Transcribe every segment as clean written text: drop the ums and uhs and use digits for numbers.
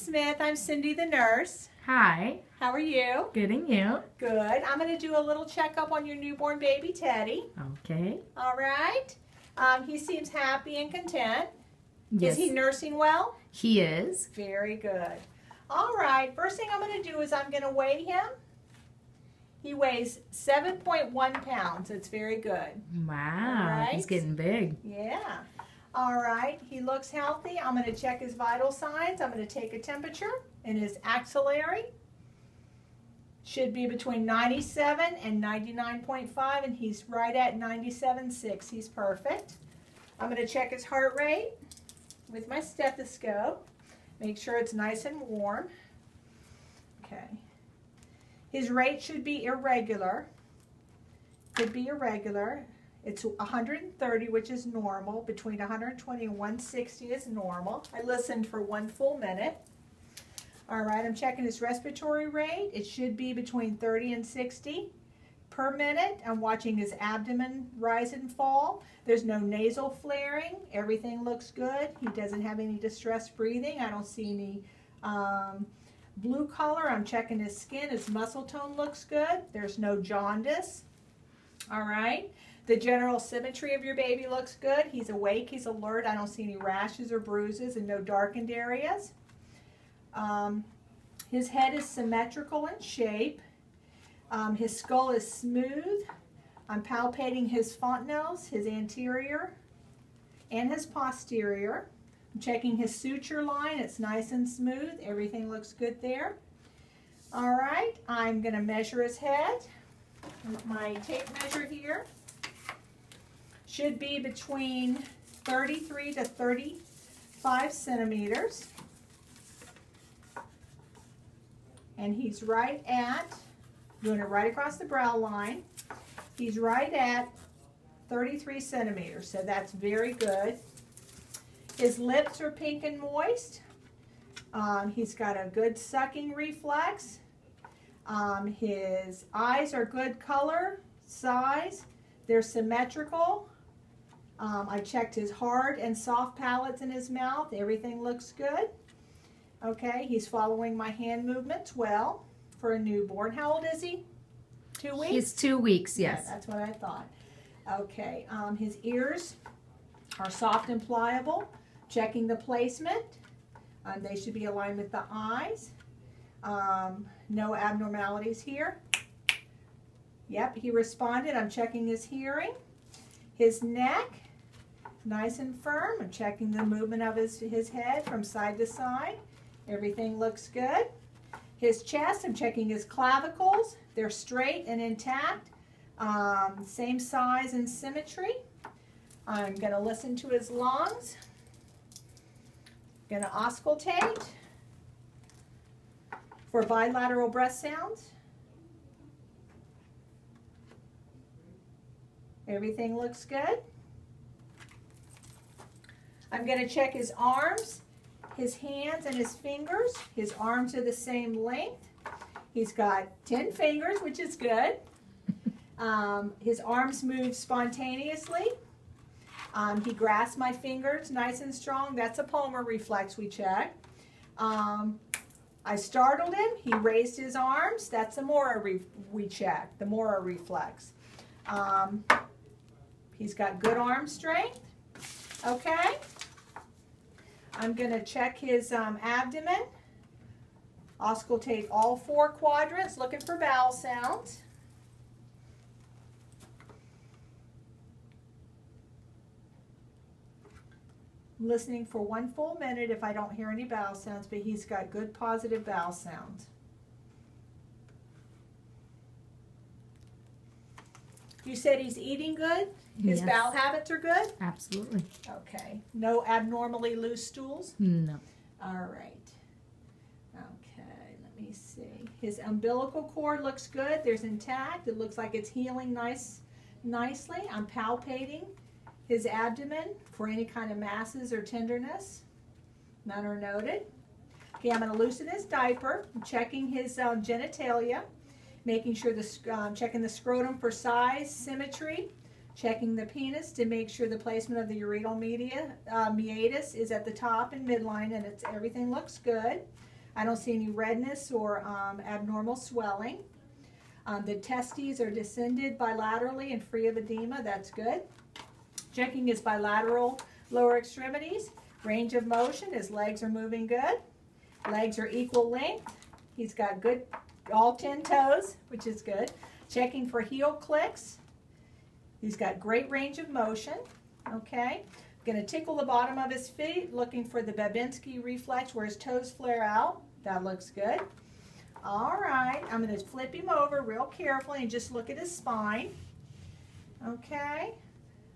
Smith. I'm Cindy the nurse. Hi. How are you? Good, and you? Good. I'm going to do a little checkup on your newborn baby, Teddy. Okay. All right. He seems happy and content. Yes. Is he nursing well? He is. Very good. All right. First thing I'm going to do is I'm going to weigh him. He weighs 7.1 pounds. It's very good. Wow. All right. He's getting big. Yeah. All right. He looks healthy. I'm going to check his vital signs. I'm going to take a temperature, and his axillary should be between 97 and 99.5, and he's right at 97.6. He's perfect. I'm going to check his heart rate with my stethoscope. Make sure it's nice and warm. Okay. His rate should be irregular. Could be irregular. It's 130, which is normal. Between 120 and 160 is normal. I listened for 1 full minute. All right, I'm checking his respiratory rate. It should be between 30 and 60 per minute. I'm watching his abdomen rise and fall. There's no nasal flaring. Everything looks good. He doesn't have any distressed breathing. I don't see any blue color. I'm checking his skin. His muscle tone looks good. There's no jaundice. All right. The general symmetry of your baby looks good. He's awake. He's alert. I don't see any rashes or bruises and no darkened areas. His head is symmetrical in shape. His skull is smooth. I'm palpating his fontanelles, his anterior and his posterior. I'm checking his suture line. It's nice and smooth. Everything looks good there. All right, I'm going to measure his head with my tape measure here. Should be between 33 to 35 centimeters. And he's right at, doing it right across the brow line, he's right at 33 centimeters, so that's very good. His lips are pink and moist. He's got a good sucking reflex. His eyes are good color, size. They're symmetrical. I checked his hard and soft palates in his mouth. Everything looks good. Okay, he's following my hand movements well for a newborn. How old is he? 2 weeks? He's 2 weeks, yes. Yeah, that's what I thought. Okay, his ears are soft and pliable. Checking the placement. They should be aligned with the eyes. No abnormalities here. Yep, he responded. I'm checking his hearing. His neck, nice and firm. I'm checking the movement of his head from side to side. Everything looks good. His chest, I'm checking his clavicles. They're straight and intact. Same size and symmetry. I'm going to listen to his lungs. Going to auscultate for bilateral breath sounds. Everything looks good. I'm going to check his arms, his hands, and his fingers. His arms are the same length. He's got 10 fingers, which is good. His arms move spontaneously. He grasps my fingers nice and strong. That's a Palmer reflex we checked. I startled him. He raised his arms. That's a Mora we checked, the Mora reflex. He's got good arm strength. Okay. I'm going to check his abdomen. Auscultate all 4 quadrants, looking for vowel sounds. Listening for 1 full minute if I don't hear any vowel sounds, but he's got good positive vowel sounds. You said he's eating good? His Yes. bowel habits are good? Absolutely. Okay. No abnormally loose stools? No. All right. Okay, let me see. His umbilical cord looks good. There's intact. It looks like it's healing nicely. I'm palpating his abdomen for any kind of masses or tenderness. None are noted. Okay, I'm going to loosen his diaper. I'm checking his genitalia, making sure checking the scrotum for size, symmetry, checking the penis to make sure the placement of the ureteral meatus is at the top and midline and everything looks good. I don't see any redness or abnormal swelling. The testes are descended bilaterally and free of edema. That's good. Checking his bilateral lower extremities. Range of motion. His legs are moving good. Legs are equal length. He's got good, all 10 toes, which is good. Checking for heel clicks. He's got great range of motion. Okay. Going to tickle the bottom of his feet, looking for the Babinski reflex where his toes flare out. That looks good. All right, I'm going to flip him over real carefully and just look at his spine. Okay.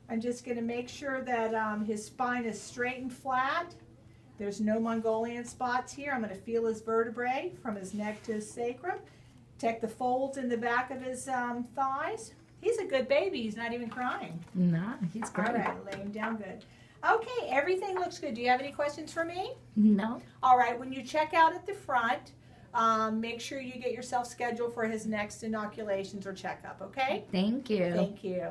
I'm just going to make sure that his spine is straight and flat. There's no Mongolian spots here. I'm going to feel his vertebrae from his neck to his sacrum. Check the folds in the back of his thighs. He's a good baby. He's not even crying. No, he's great. All right, lay him down good. Okay, everything looks good. Do you have any questions for me? No. All right, when you check out at the front, make sure you get yourself scheduled for his next inoculations or checkup, okay? Thank you. Thank you.